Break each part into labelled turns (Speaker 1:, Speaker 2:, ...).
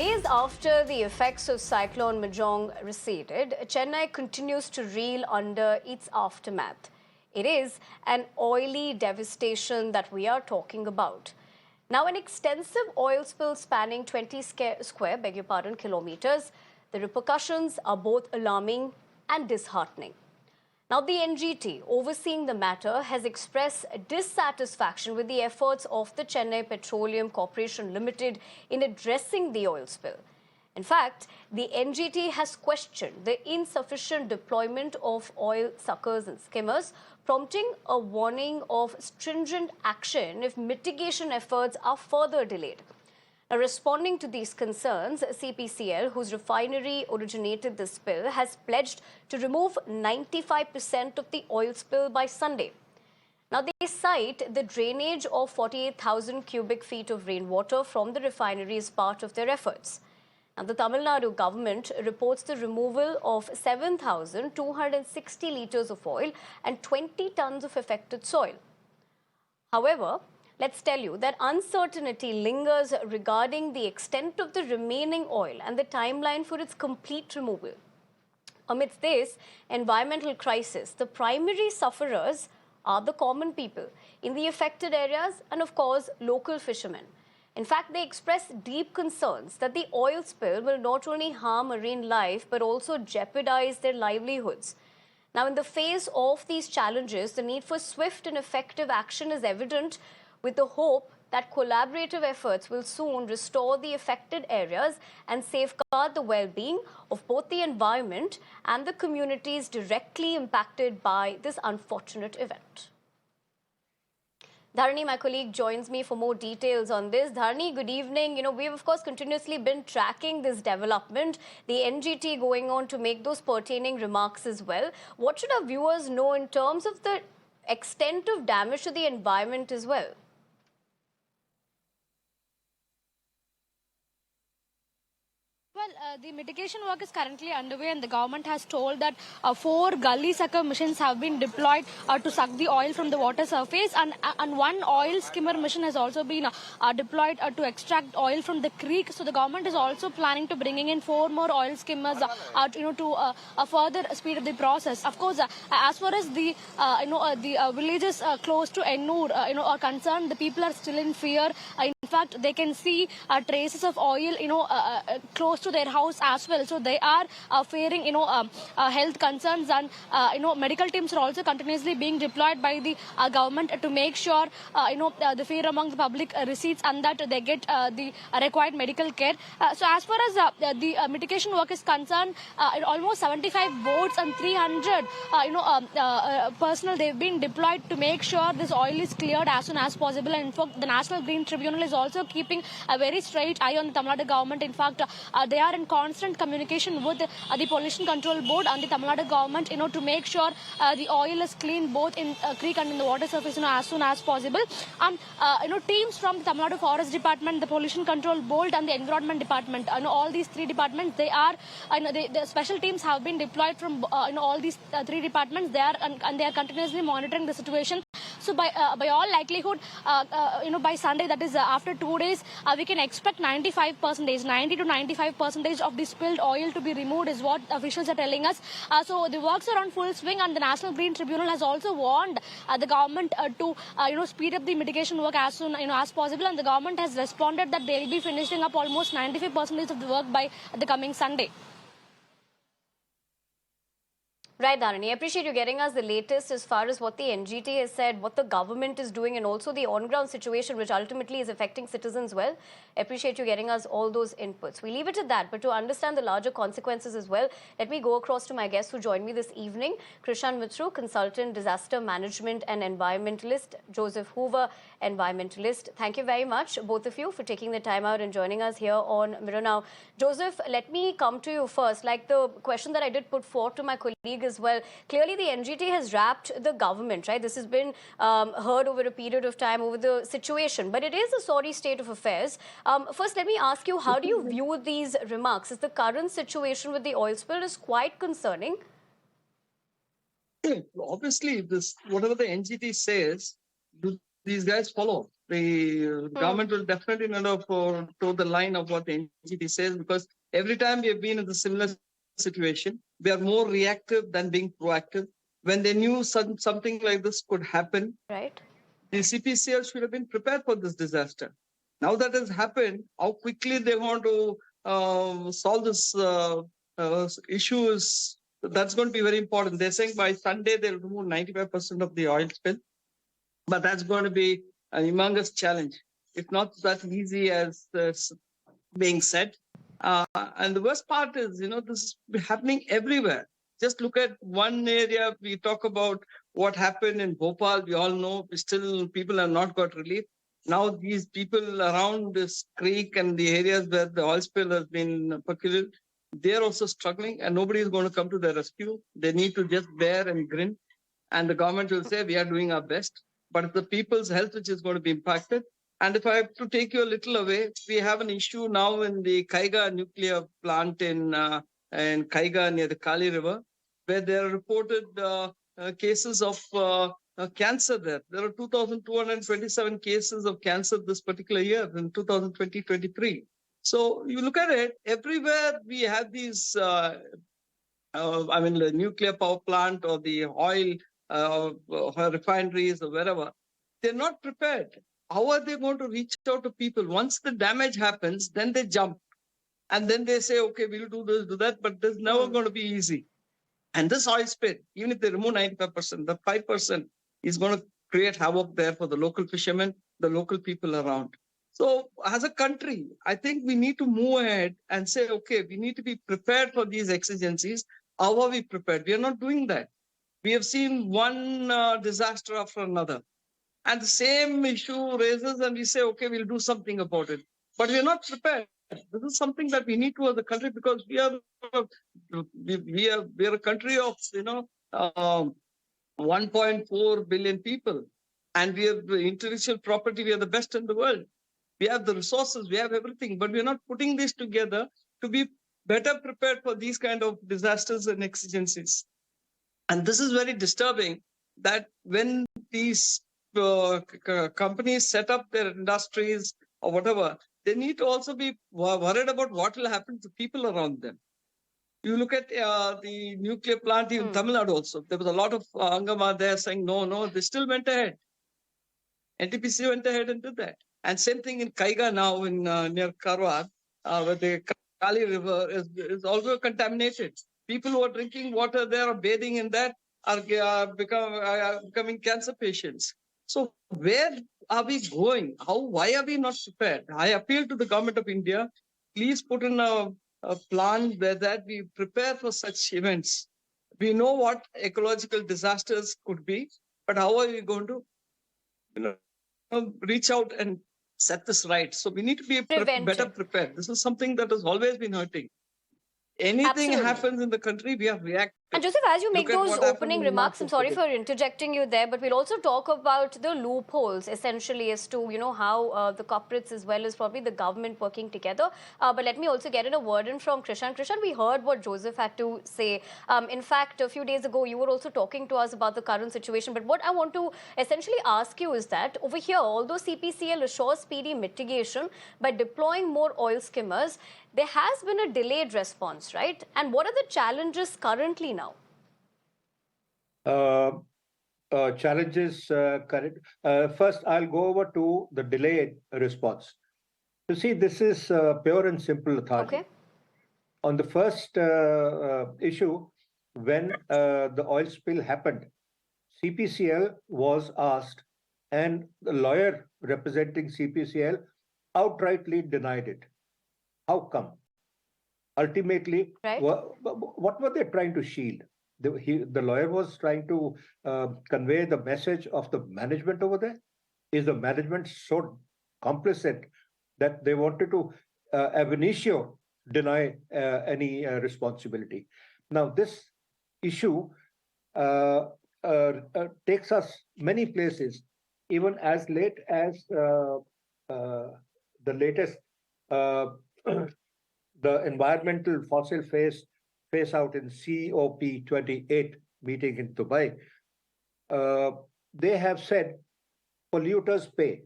Speaker 1: Days after the effects of cyclone Michaung receded, Chennai continues to reel under its aftermath. It is an oily devastation that we are talking about. Now, an extensive oil spill spanning 20 kilometers, the repercussions are both alarming and disheartening. Now, the NGT, overseeing the matter, has expressed dissatisfaction with the efforts of the Chennai Petroleum Corporation Limited in addressing the oil spill. In fact, the NGT has questioned the insufficient deployment of oil suckers and skimmers, prompting a warning of stringent action if mitigation efforts are further delayed. Now, responding to these concerns, CPCL, whose refinery originated the spill, has pledged to remove 95% of the oil spill by Sunday. Now, they cite the drainage of 48,000 cubic feet of rainwater from the refinery as part of their efforts. Now, the Tamil Nadu government reports the removal of 7,260 litres of oil and 20 tons of affected soil. However, let's tell you that uncertainty lingers regarding the extent of the remaining oil and the timeline for its complete removal. Amidst this environmental crisis, the primary sufferers are the common people in the affected areas and, of course, local fishermen. In fact, they express deep concerns that the oil spill will not only harm marine life but also jeopardize their livelihoods. Now, in the face of these challenges, the need for swift and effective action is evident, with the hope that collaborative efforts will soon restore the affected areas and safeguard the well-being of both the environment and the communities directly impacted by this unfortunate event. Dharani, my colleague, joins me for more details on this. Dharani, good evening. We've, of course, continuously been tracking this development, the NGT going on to make those pertaining remarks as well. What should our viewers know in terms of the extent of damage to the environment as well?
Speaker 2: Well, the mitigation work is currently underway, and the government has told that 4 gully sucker machines have been deployed to suck the oil from the water surface, and one oil skimmer machine has also been deployed to extract oil from the creek. So the government is also planning to bringing in 4 more oil skimmers, to further speed up the process. Of course, as far as the villages close to Ennur, are concerned, the people are still in fear. In fact, they can see traces of oil, close to their house as well. So they are fearing, health concerns, and medical teams are also continuously being deployed by the government to make sure, the fear among the public recedes and that they get the required medical care. So as far as the mitigation work is concerned, almost 75 boats and 300, personnel, they've been deployed to make sure this oil is cleared as soon as possible. And in fact, the National Green Tribunal is also keeping a very straight eye on the Tamil Nadu government. In fact, they are in constant communication with the Pollution Control Board and the Tamil Nadu government, to make sure the oil is clean both in creek and in the water surface, as soon as possible. And teams from the Tamil Nadu Forest Department, the Pollution Control Board, and the Environment Department, all these 3 departments, they are, the special teams have been deployed from all these 3 departments. They are and they are continuously monitoring the situation. So by all likelihood, by Sunday, that is after 2 days, we can expect 90 to 95% of the spilled oil to be removed, is what officials are telling us. So the works are on full swing, and the National Green Tribunal has also warned the government to speed up the mitigation work as soon as possible. And the government has responded that they will be finishing up almost 95% of the work by the coming Sunday.
Speaker 1: Right, Dharani. I appreciate you getting us the latest as far as what the NGT has said, what the government is doing, and also the on-ground situation, which ultimately is affecting citizens well. I appreciate you getting us all those inputs. We leave it at that, but to understand the larger consequences as well, let me go across to my guests who joined me this evening. Krishan Mitru, consultant, disaster management and environmentalist; Joseph Hoover, environmentalist. Thank you very much, both of you, for taking the time out and joining us here on Mirror Now. Joseph, let me come to you first. Like the question that I did put forth to my colleague as well, clearly the NGT has wrapped the government, right? This has been heard over a period of time over the situation, but it is a sorry state of affairs. First, let me ask you, how do you view these remarks? Is the current situation with the oil spill is quite concerning?
Speaker 3: Obviously, whatever the NGT says, these guys follow. The government will definitely toe the line of what the NGT says, because every time we have been in the similar situation, we are more reactive than being proactive. When they knew something like this could happen,
Speaker 1: Right.
Speaker 3: the CPCL should have been prepared for this disaster. Now that has happened, how quickly they want to solve this issue that's going to be very important. They're saying by Sunday they'll remove 95% of the oil spill, but that's going to be a humongous challenge. It's not that easy as being said. And the worst part is, this is happening everywhere. Just look at one area. We talk about what happened in Bhopal. We all know still people have not got relief. Now these people around this creek and the areas where the oil spill has been peculiar, they're also struggling, and nobody is going to come to their rescue. They need to just bear and grin, and the government will say we are doing our best. But it's the people's health which is going to be impacted. And if I have to take you a little away, we have an issue now in the Kaiga nuclear plant in Kaiga near the Kali River, where there are reported cases of cancer there. There are 2,227 cases of cancer this particular year in 2020-23. So you look at it, everywhere we have these, the nuclear power plant or the oil refineries or wherever, they're not prepared. How are they going to reach out to people? Once the damage happens, then they jump. And then they say, okay, we'll do this, do that, but there's never going to be easy. And this oil spill, even if they remove 95%, the 5% is going to create havoc there for the local fishermen, the local people around. So as a country, I think we need to move ahead and say, okay, we need to be prepared for these exigencies. How are we prepared? We are not doing that. We have seen one disaster after another. And the same issue raises and we say, okay, we'll do something about it. But we are not prepared. This is something that we need to as a country, because we are a country of 1.4 billion people, and we have the intellectual property. We are the best in the world. We have the resources. We have everything, but we are not putting this together to be better prepared for these kind of disasters and exigencies. And this is very disturbing. That when these companies set up their industries or whatever, they need to also be worried about what will happen to people around them. You look at the nuclear plant in Tamil Nadu also. There was a lot of Angama there saying, no, they still went ahead. NTPC went ahead and did that. And same thing in Kaiga now in near Karwar, where the Kali River is also contaminated. People who are drinking water there or bathing in that are becoming cancer patients. So where are we going? Why are we not prepared? I appeal to the government of India, please put in a plan where that we prepare for such events. We know what ecological disasters could be, but how are we going to reach out and set this right? So we need to be better prepared. This is something that has always been hurting. Anything happens in the country, we are reactive.
Speaker 1: And Joseph, as you make those opening remarks, I'm sorry for interjecting you there, but we'll also talk about the loopholes, essentially, as to, how the corporates as well as probably the government working together. But let me also get in a word in from Krishan. Krishan, we heard what Joseph had to say. In fact, a few days ago, you were also talking to us about the current situation. But what I want to essentially ask you is that over here, although CPCL assures speedy mitigation by deploying more oil skimmers, there has been a delayed response, right? And what are the challenges currently now?
Speaker 4: Challenges current. First, I'll go over to the delayed response. You see, this is pure and simple lethargy.
Speaker 1: Okay.
Speaker 4: On the first issue, when the oil spill happened, CPCL was asked, and the lawyer representing CPCL outrightly denied it. How come? Ultimately,
Speaker 1: right.
Speaker 4: What were they trying to shield? The lawyer was trying to convey the message of the management over there. Is the management so complicit that they wanted to ab initio deny any responsibility? Now, this issue takes us many places, even as late as the latest the environmental fossil phase out in COP28 meeting in Dubai. They have said polluters pay.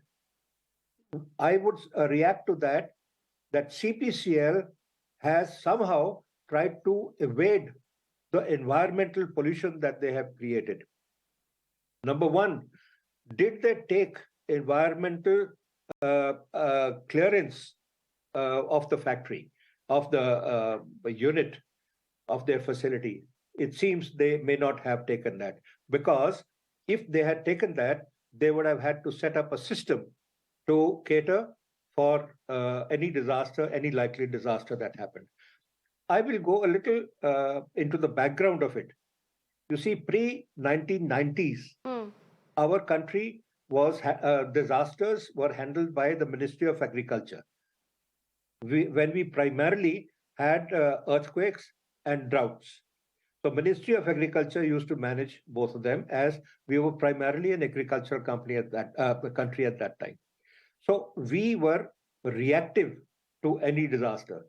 Speaker 4: I would react to that CPCL has somehow tried to evade the environmental pollution that they have created. Number one, did they take environmental clearance of the factory, of the unit, of their facility? It seems they may not have taken that, because if they had taken that, they would have had to set up a system to cater for any disaster, any likely disaster that happened. I will go a little into the background of it. You see, pre-1990s, our country was disasters were handled by the Ministry of Agriculture. When we primarily had earthquakes and droughts. So Ministry of Agriculture used to manage both of them, as we were primarily an agricultural company at that country at that time. So we were reactive to any disaster.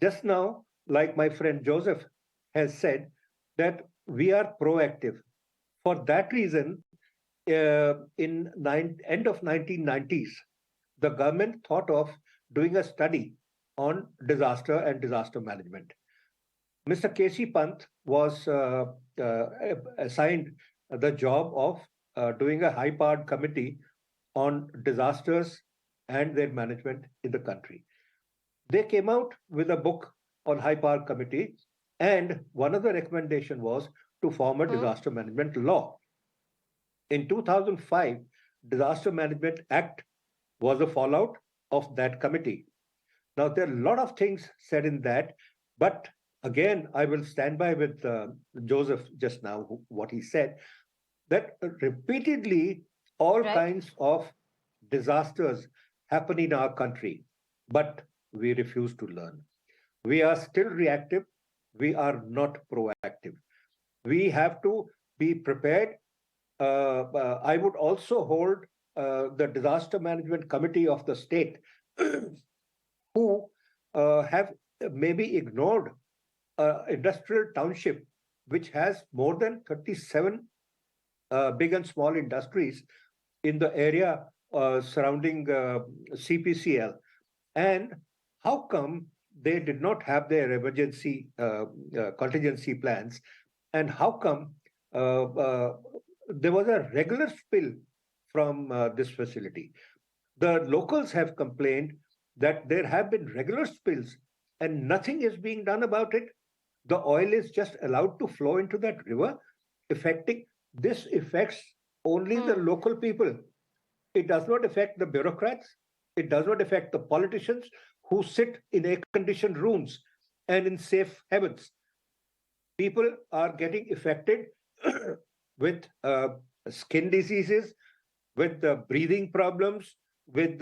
Speaker 4: Just now, like my friend Joseph has said, that we are proactive. For that reason, in end of 1990s, the government thought of doing a study on disaster and disaster management. Mr. K.C. Pant was assigned the job of doing a high-powered committee on disasters and their management in the country. They came out with a book on high-powered committee, and one of the recommendations was to form a disaster management law. In 2005, Disaster Management Act was a fallout of that committee. Now, there are a lot of things said in that, but again, I will stand by with Joseph just now, what he said, that repeatedly all kinds of disasters happen in our country, but we refuse to learn. We are still reactive. We are not proactive. We have to be prepared. I would also hold the Disaster Management Committee of the state who have maybe ignored industrial township, which has more than 37 big and small industries in the area surrounding CPCL. And how come they did not have their emergency contingency plans? And how come there was a regular spill from this facility? The locals have complained that there have been regular spills and nothing is being done about it. The oil is just allowed to flow into that river, this affects only the local people. It does not affect the bureaucrats. It does not affect the politicians who sit in air-conditioned rooms and in safe havens. People are getting affected with skin diseases, with breathing problems, with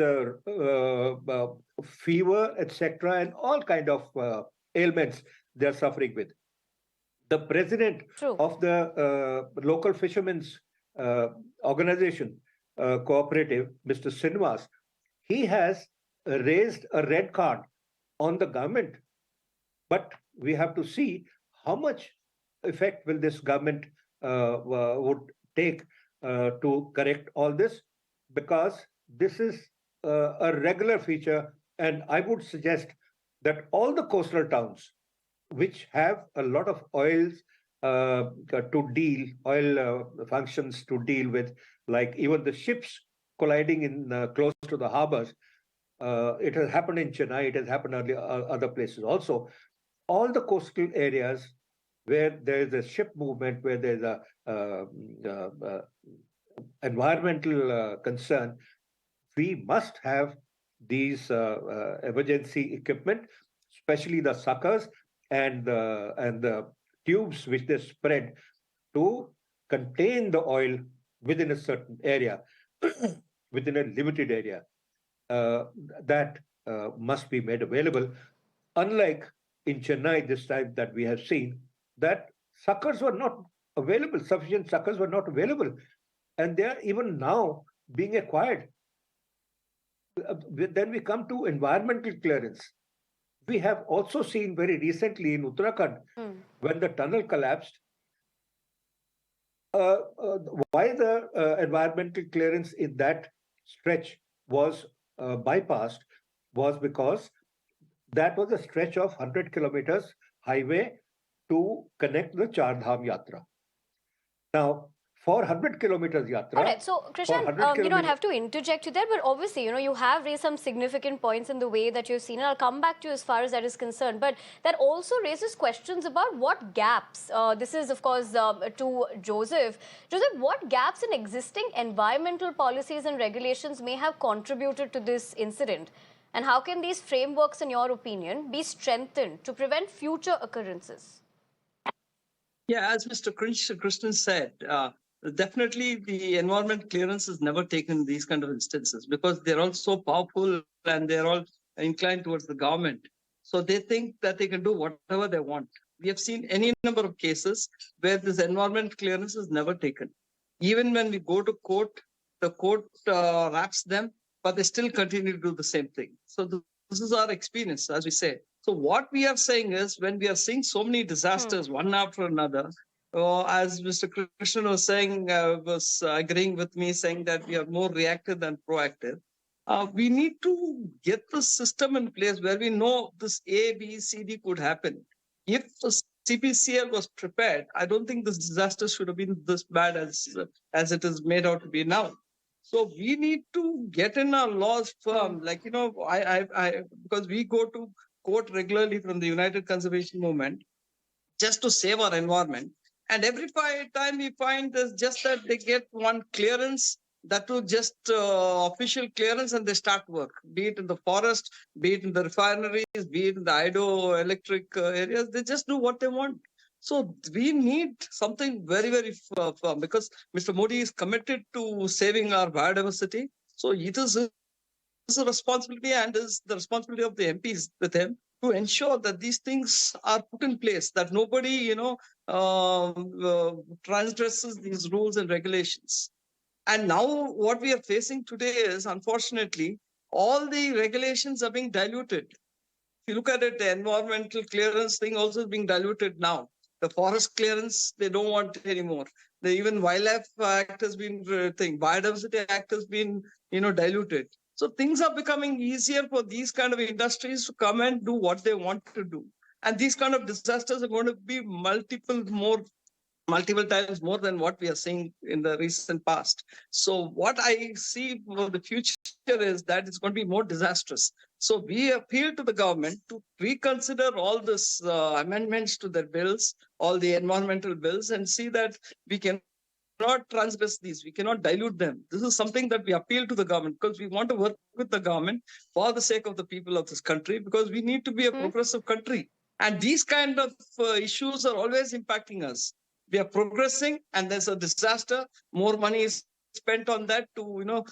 Speaker 4: fever, etc., and all kind of ailments they're suffering with. The president of the local fishermen's organization, cooperative, Mr. Sinwas, he has raised a red card on the government. But we have to see how much effect will this government would take to correct all this, because this is a regular feature. And I would suggest that all the coastal towns, which have a lot of oils oil functions to deal with, like even the ships colliding in close to the harbors. It has happened in Chennai. It has happened other places also. All the coastal areas where there is a ship movement, where there is a environmental concern, we must have these emergency equipment, especially the suckers and the tubes which they spread to contain the oil within a certain area, within a limited area. That must be made available. Unlike in Chennai this time that we have seen, that suckers were not available, sufficient suckers were not available. And they are even now being acquired. Then we come to environmental clearance. We have also seen very recently in Uttarakhand, when the tunnel collapsed, why the environmental clearance in that stretch was bypassed was because that was a stretch of 100 kilometers highway to connect the Char Dham Yatra. Now, for 100 kilometers yatra.
Speaker 1: All right, so Krishan, I have to interject you there, but obviously, you have raised some significant points in the way that you've seen, and I'll come back to you as far as that is concerned. But that also raises questions about what gaps. This is, of course, to Joseph. Joseph, what gaps in existing environmental policies and regulations may have contributed to this incident? And how can these frameworks, in your opinion, be strengthened to prevent future occurrences?
Speaker 3: Yeah, as Mr. Krishnan said, definitely the environment clearance is never taken in these kind of instances because they're all so powerful and they're all inclined towards the government. So they think that they can do whatever they want. We have seen any number of cases where this environment clearance is never taken. Even when we go to court, the court wraps them, but they still continue to do the same thing. So this is our experience, as we say. So what we are saying is when we are seeing so many disasters one after another, as Mr. Krishnan was saying, was agreeing with me, saying that we are more reactive than proactive. We need to get the system in place where we know this A, B, C, D could happen. If the CPCL was prepared, I don't think this disaster should have been this bad as it is made out to be now. So we need to get in our laws firm. Like, because we go to court regularly from the United Conservation Movement just to save our environment. And every time we find there's just that they get one clearance, that will just official clearance, and they start work, be it in the forest, be it in the refineries, be it in the hydroelectric areas. They just do what they want. So we need something very, very firm because Mr. Modi is committed to saving our biodiversity. So it is a responsibility and is the responsibility of the MPs with him to ensure that these things are put in place, that nobody, transgresses these rules and regulations. And now what we are facing today is, unfortunately, all the regulations are being diluted. If you look at it, the environmental clearance thing also is being diluted now. The forest clearance, they don't want it anymore. The even Wildlife Act has been Biodiversity Act has been, diluted. So things are becoming easier for these kind of industries to come and do what they want to do. And these kind of disasters are going to be multiple times more than what we are seeing in the recent past. So what I see for the future is that it's going to be more disastrous. So we appeal to the government to reconsider all these amendments to their bills, all the environmental bills, and see that we cannot transgress these. We cannot dilute them. This is something that we appeal to the government because we want to work with the government for the sake of the people of this country because we need to be a progressive country. And these kind of issues are always impacting us. We are progressing and there's a disaster. More money is spent on that to,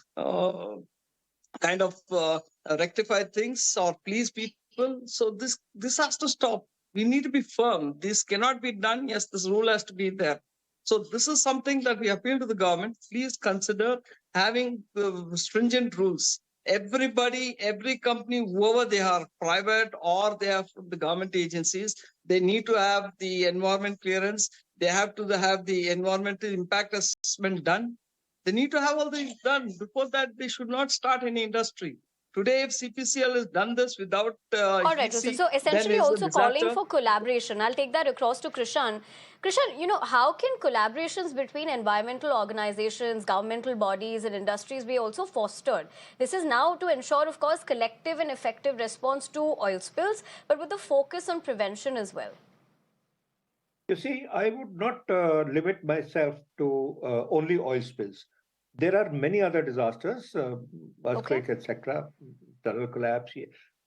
Speaker 3: rectify things or please people. So this has to stop. We need to be firm. This cannot be done. Yes, this rule has to be there. So this is something that we appeal to the government. Please consider having stringent rules. Everybody, every company, whoever they are, private or they are from the government agencies, they need to have the environment clearance. They have to have the environmental impact assessment done. They need to have all these done. Before that, they should not start any industry. Today, if CPCL has done this without
Speaker 1: all right,
Speaker 3: EC,
Speaker 1: so essentially also calling for collaboration. I'll take that across to Krishan. Krishan, how can collaborations between environmental organizations, governmental bodies and industries be also fostered? This is now to ensure, of course, collective and effective response to oil spills, but with a focus on prevention as well.
Speaker 4: You see, I would not limit myself to only oil spills. There are many other disasters, earthquake, etc., tunnel collapse,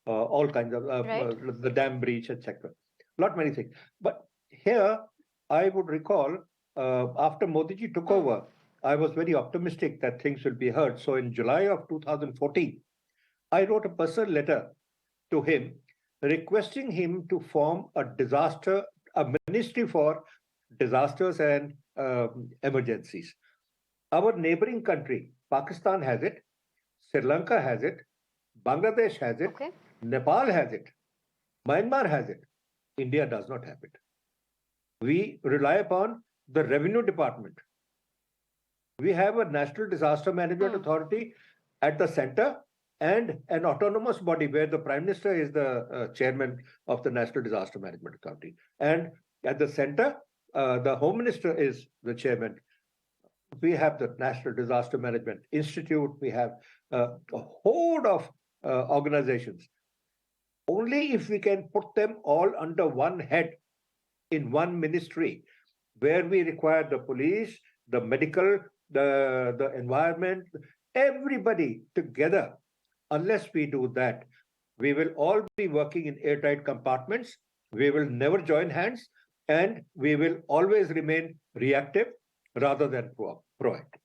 Speaker 4: all kinds of the dam breach, etc. Not many things. But here, I would recall after Modi ji took over, I was very optimistic that things will be heard. So in July of 2014, I wrote a personal letter to him requesting him to form a ministry for disasters and emergencies. Our neighboring country, Pakistan has it, Sri Lanka has it, Bangladesh has it, Nepal has it, Myanmar has it. India does not have it. We rely upon the revenue department. We have a National Disaster Management Authority at the center and an autonomous body where the Prime Minister is the chairman of the National Disaster Management Authority. And at the center, the Home Minister is the chairman. We have the National Disaster Management Institute. We have a host of organizations. Only if we can put them all under one head in one ministry, where we require the police, the medical, the environment, everybody together. Unless we do that, we will all be working in airtight compartments. We will never join hands, and we will always remain reactive rather than proactive.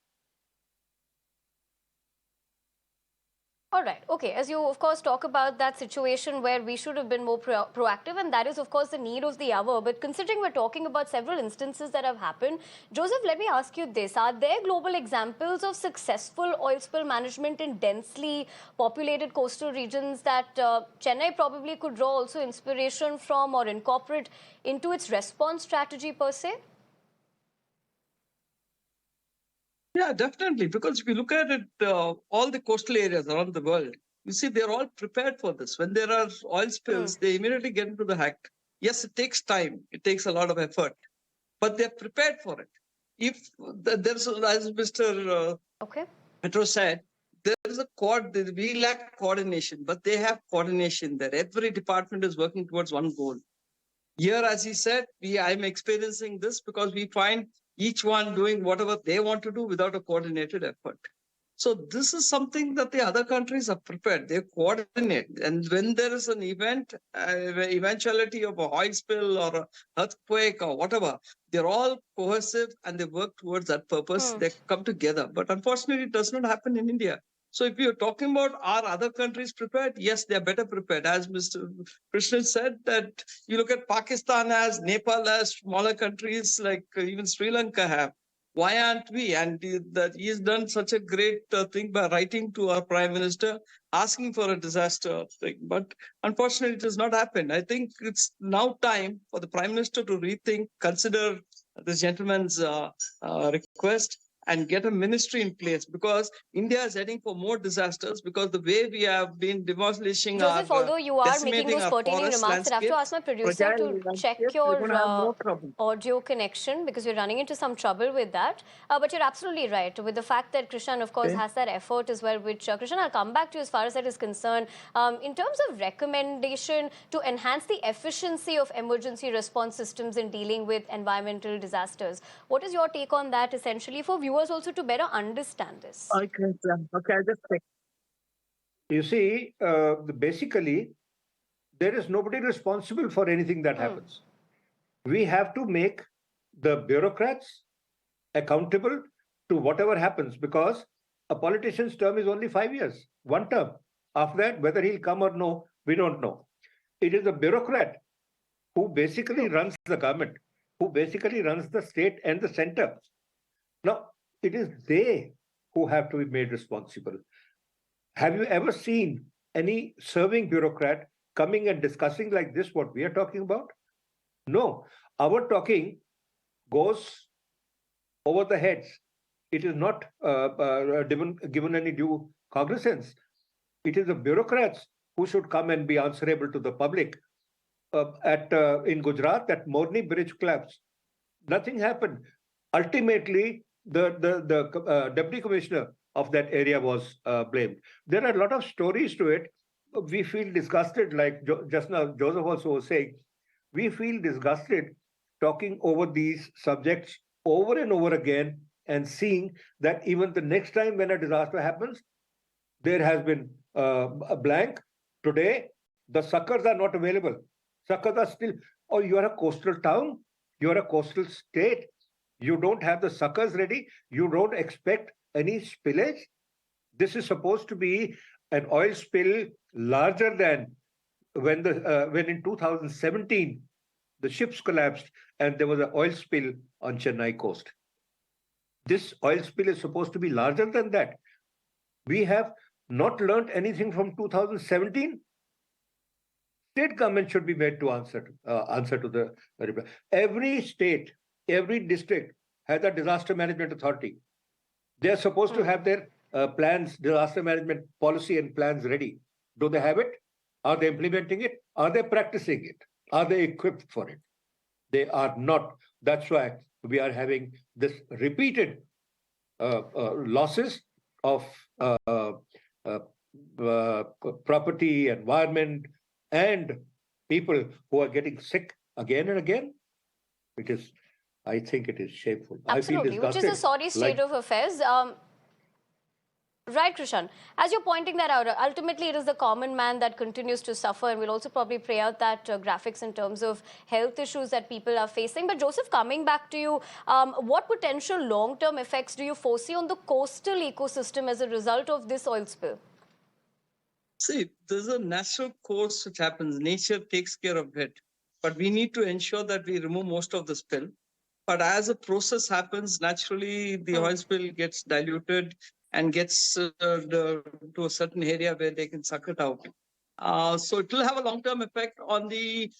Speaker 1: All right. Okay. As you, of course, talk about that situation where we should have been more proactive, and that is, of course, the need of the hour. But considering we're talking about several instances that have happened, Joseph, let me ask you this. Are there global examples of successful oil spill management in densely populated coastal regions that Chennai probably could draw also inspiration from or incorporate into its response strategy per se?
Speaker 3: Yeah, definitely. Because if you look at it, all the coastal areas around the world, you see they're all prepared for this. When there are oil spills, they immediately get into the act. Yes, it takes time. It takes a lot of effort, but they're prepared for it. If there's, as Mr. Petro said, there is we lack coordination, but they have coordination there. Every department is working towards one goal. Here, as he said, I'm experiencing this because we find each one doing whatever they want to do without a coordinated effort. So this is something that the other countries are prepared. They coordinate. And when there is an event, eventuality of a oil spill or an earthquake or whatever, they're all cohesive and they work towards that purpose. They come together. But unfortunately, it does not happen in India. So if you're talking about are other countries prepared? Yes, they're better prepared. As Mr. Krishnan said, that you look at Pakistan as, Nepal as, smaller countries like even Sri Lanka have. Why aren't we? And that he has done such a great thing by writing to our Prime Minister, asking for a disaster thing. But unfortunately, it has not happened. I think it's now time for the Prime Minister to rethink, consider this gentleman's request, and get a ministry in place, because India is heading for more disasters because the way we have been demolishing
Speaker 1: Joseph, although you are making those pertaining remarks, I have to ask my producer to check your audio connection because we're running into some trouble with that. But you're absolutely right with the fact that Krishan, of course, has that effort as well, which, Krishan, I'll come back to you as far as that is concerned. In terms of recommendation to enhance the efficiency of emergency response systems in dealing with environmental disasters, what is your take on that essentially for viewers also to better understand this?
Speaker 3: Okay, I'll just check.
Speaker 4: You see, basically, there is nobody responsible for anything that happens. We have to make the bureaucrats accountable to whatever happens, because a politician's term is only 5 years, one term. After that, whether he'll come or no, we don't know. It is the bureaucrat who basically runs the government, who basically runs the state and the center. Now, it is they who have to be made responsible. Have you ever seen any serving bureaucrat coming and discussing like this what we are talking about? No. Our talking goes over the heads. It is not given any due cognizance. It is the bureaucrats who should come and be answerable to the public. In Gujarat, that Morni bridge collapsed. Nothing happened. Ultimately, the deputy commissioner of that area was blamed. There are a lot of stories to it. We feel disgusted, like just now Joseph also was saying, we feel disgusted talking over these subjects over and over again and seeing that even the next time when a disaster happens, there has been a blank. Today, the suckers are not available. Suckers are still, you are a coastal town, you are a coastal state, you don't have the suckers ready, you don't expect any spillage. This is supposed to be an oil spill larger than when in 2017 the ships collapsed and there was an oil spill on Chennai coast. This oil spill is supposed to be larger than that. We have not learned anything from 2017. State government should be made to answer to the reply. Every state, every district has a disaster management authority. They are supposed to have their plans, disaster management policy and plans ready? Do they have it? Are they implementing it? Are they practicing it? Are they equipped for it? They are not. That's why we are having this repeated losses of property, environment, and people who are getting sick again and again. I think it is shameful.
Speaker 1: Absolutely,
Speaker 4: I feel
Speaker 1: which is a sorry state of affairs. Right, Krishan. As you're pointing that out, ultimately it is the common man that continues to suffer, and we'll also probably play out that graphics in terms of health issues that people are facing. But Joseph, coming back to you, what potential long-term effects do you foresee on the coastal ecosystem as a result of this oil spill?
Speaker 3: See, there's a natural course which happens. Nature takes care of it. But we need to ensure that we remove most of the spill. But as a process happens, naturally the oil spill gets diluted and gets to a certain area where they can suck it out. So it will have a long-term effect on the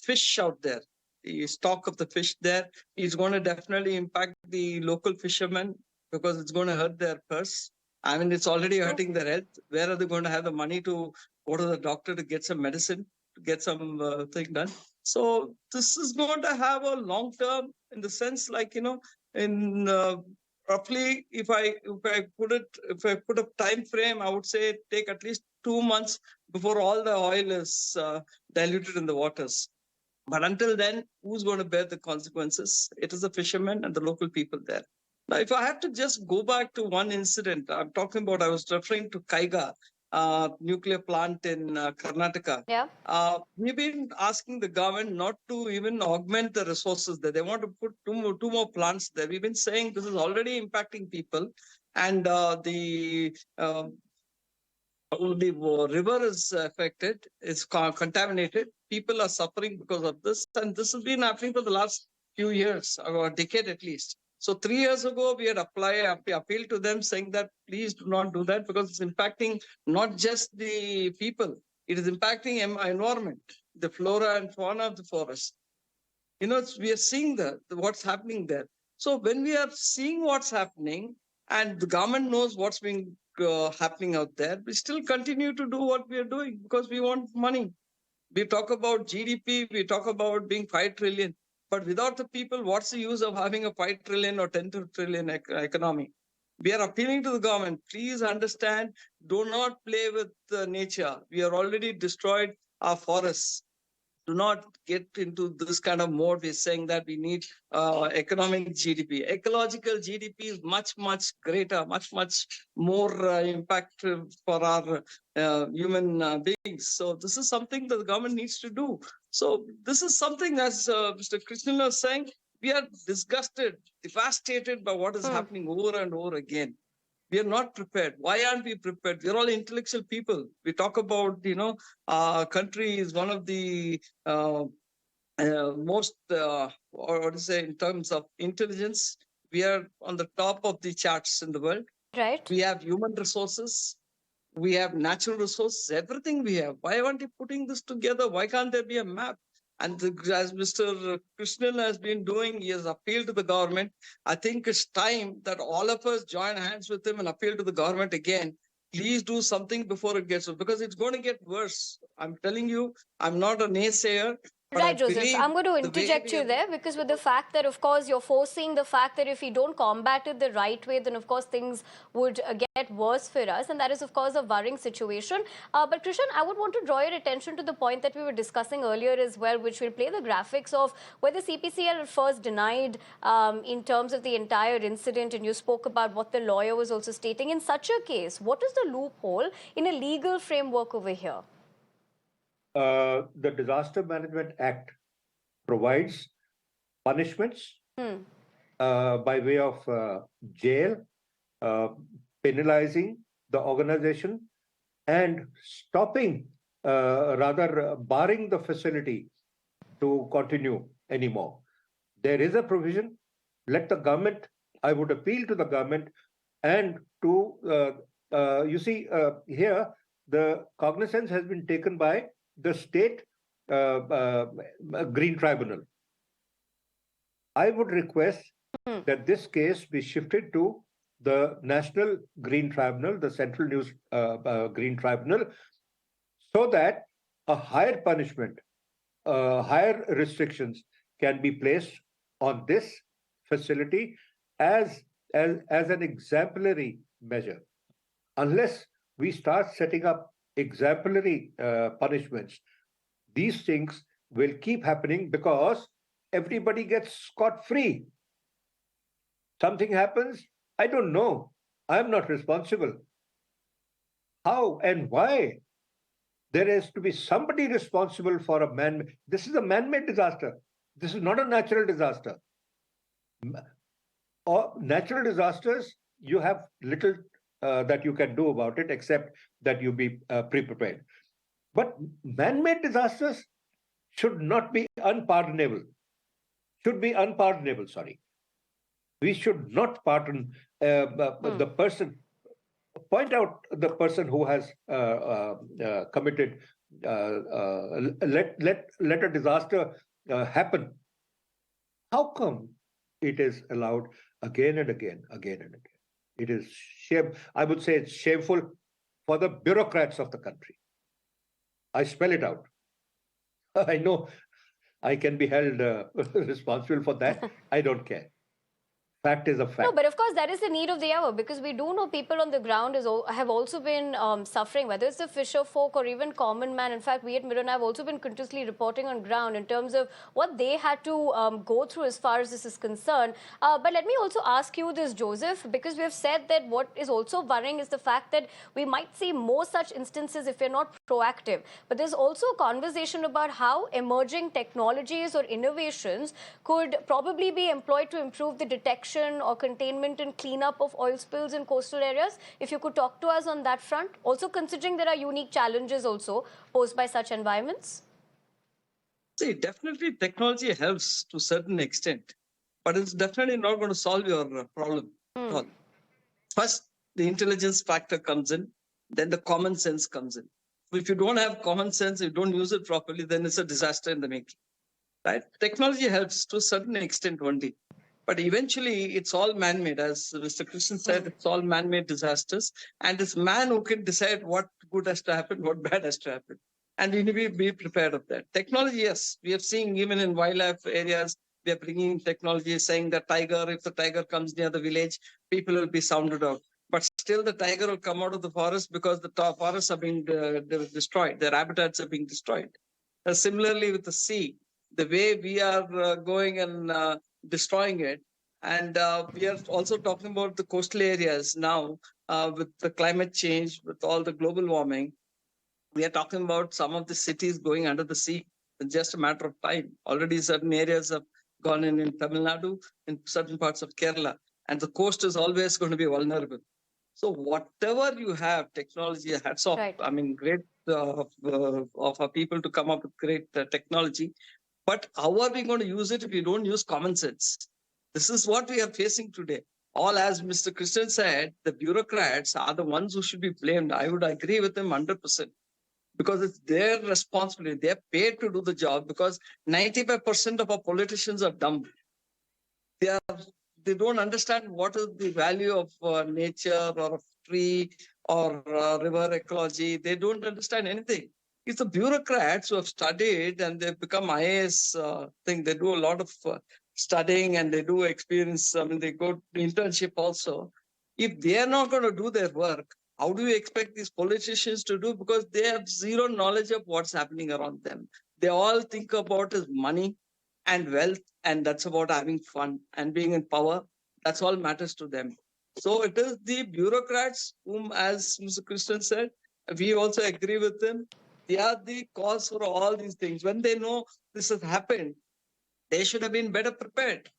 Speaker 3: fish out there. The stock of the fish there is going to definitely impact the local fishermen because it's going to hurt their purse. I mean, it's already hurting their health. Where are they going to have the money to go to the doctor to get some medicine, to get some thing done? So this is going to have a long term, in the sense, like, in roughly, if I put a time frame, I would say take at least 2 months before all the oil is diluted in the waters. But until then, who's going to bear the consequences? It is the fishermen and the local people there. Now, if I have to just go back to one incident, I was referring to Kaiga, nuclear plant in Karnataka.
Speaker 1: Yeah.
Speaker 3: We've been asking the government not to even augment the resources there. They want to put two more plants there. We've been saying this is already impacting people, and the river is affected, it's contaminated. People are suffering because of this, and this has been happening for the last few years, or a decade at least. So 3 years ago, we had appealed to them saying that please do not do that because it's impacting not just the people, it is impacting environment, the flora and fauna of the forest. We are seeing what's happening there. So when we are seeing what's happening and the government knows what's being happening out there, we still continue to do what we are doing because we want money. We talk about GDP, we talk about being 5 trillion. But without the people, what's the use of having a 5 trillion or 10 trillion economy? We are appealing to the government. Please understand, do not play with nature. We are already destroyed our forests. Do not get into this kind of mode. We're saying that we need economic GDP. Ecological GDP is much, much greater, much, much more impact for our human beings. So this is something that the government needs to do. So this is something, as Mr. Krishnan was saying, we are disgusted, devastated by what is happening over and over again. We are not prepared. Why aren't we prepared? We're all intellectual people. We talk about, our country is one of the most, what to say, in terms of intelligence, we are on the top of the charts in the world.
Speaker 1: Right.
Speaker 3: We have human resources. We have natural resources, everything we have. Why aren't you putting this together? Why can't there be a map? And as Mr. Krishnan has been doing, he has appealed to the government. I think it's time that all of us join hands with him and appeal to the government again. Please do something before it gets worse, because it's going to get worse. I'm telling you, I'm not a naysayer.
Speaker 1: Right, Joseph. I'm going to interject you there because with the fact that, of course, you're foreseeing the fact that if we don't combat it the right way, then, of course, things would get worse for us. And that is, of course, a worrying situation. But, Krishan, I would want to draw your attention to the point that we were discussing earlier as well, which will play the graphics of where the CPCL first denied in terms of the entire incident. And you spoke about what the lawyer was also stating. In such a case, what is the loophole in a legal framework over here?
Speaker 4: The Disaster Management Act provides punishments by way of jail, penalizing the organization, and stopping, rather barring the facility to continue anymore. There is a provision. Let the government, I would appeal to the government and to, here, the cognizance has been taken by the state Green Tribunal. I would request that this case be shifted to the National Green Tribunal, the Central News Green Tribunal, so that a higher punishment, higher restrictions can be placed on this facility as, as an exemplary measure. Unless we start setting up exemplary punishments, these things will keep happening because everybody gets scot-free. Something happens, I don't know. I'm not responsible. How and why? There has to be somebody responsible for a man. This is a man-made disaster. This is not a natural disaster. Or natural disasters, you have little that you can do about it, except that you be pre-prepared. But man-made disasters should not be unpardonable. Should be unpardonable, sorry. We should not pardon the person. Point out the person who has committed, let a disaster happen. How come it is allowed again and again, again and again? It is shame. I would say it's shameful for the bureaucrats of the country. I spell it out. I know I can be held responsible for that. I don't care. Fact is a fact.
Speaker 1: No, but of course, that is the need of the hour, because we do know people on the ground have also been suffering, whether it's the fisher folk or even common man. In fact, we at Miran have also been continuously reporting on ground in terms of what they had to go through as far as this is concerned. But let me also ask you this, Joseph, because we have said that what is also worrying is the fact that we might see more such instances if we're not proactive. But there's also a conversation about how emerging technologies or innovations could probably be employed to improve the detection or containment and cleanup of oil spills in coastal areas. If you could talk to us on that front, also considering there are unique challenges also posed by such environments.
Speaker 3: See, definitely technology helps to a certain extent, but it's definitely not going to solve your problem at all. First, the intelligence factor comes in, then the common sense comes in. If you don't have common sense, you don't use it properly, then it's a disaster in the making. Right? Technology helps to a certain extent only. But eventually, it's all man-made. As Mr. Krishnan said, it's all man-made disasters. And it's man who can decide what good has to happen, what bad has to happen. And we need to be prepared of that. Technology, yes. We have seen even in wildlife areas, we are bringing technology saying that if the tiger comes near the village, people will be sounded out. But still the tiger will come out of the forest because the forests are being destroyed. Their habitats are being destroyed. Similarly with the sea, the way we are going and destroying it. And we are also talking about the coastal areas now with the climate change, with all the global warming. We are talking about some of the cities going under the sea. It's just a matter of time. Already certain areas have gone in Tamil Nadu, in certain parts of Kerala. And the coast is always going to be vulnerable. So whatever you have, technology, hats off.
Speaker 1: Right.
Speaker 3: I mean, great of our people to come up with great technology. But how are we going to use it if we don't use common sense? This is what we are facing today. All, as Mr. Krishnan said, the bureaucrats are the ones who should be blamed. I would agree with him 100%. Because it's their responsibility. They're paid to do the job because 95% of our politicians are dumb. They don't understand what is the value of nature or a tree or river ecology. They don't understand anything. It's the bureaucrats who have studied and they've become IAS thing. They do a lot of studying and they do experience. I mean, they go to internship also. If they are not going to do their work, how do you expect these politicians to do? Because they have zero knowledge of what's happening around them. They all think about is money and wealth, and that's about having fun and being in power. That's all matters to them. So it is the bureaucrats whom, as Mr. Krishnan said, we also agree with them. They are the cause for all these things. When they know this has happened, they should have been better prepared.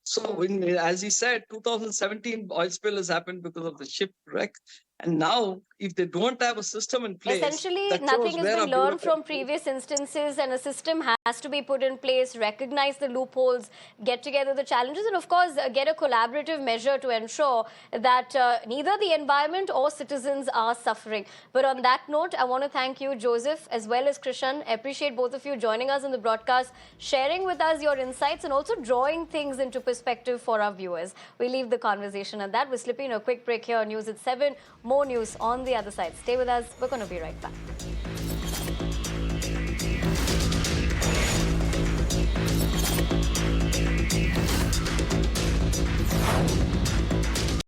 Speaker 3: So, as he said, 2017 oil spill has happened because of the shipwreck. And now, if they don't have a system in place,
Speaker 1: Essentially,
Speaker 3: that
Speaker 1: nothing
Speaker 3: shows
Speaker 1: has
Speaker 3: where
Speaker 1: been
Speaker 3: our
Speaker 1: learned from
Speaker 3: bureaucracy is.
Speaker 1: previous instances, and a system has to be put in place, recognize the loopholes, get together the challenges, and of course, get a collaborative measure to ensure that neither the environment or citizens are suffering. But on that note, I want to thank you, Joseph, as well as Krishan. I appreciate both of you joining us on the broadcast, sharing with us your insights, and also drawing things into perspective for our viewers. We leave the conversation at that. We're slipping a quick break here on News at 7. More news on the other side. Stay with us. We're going to be right back.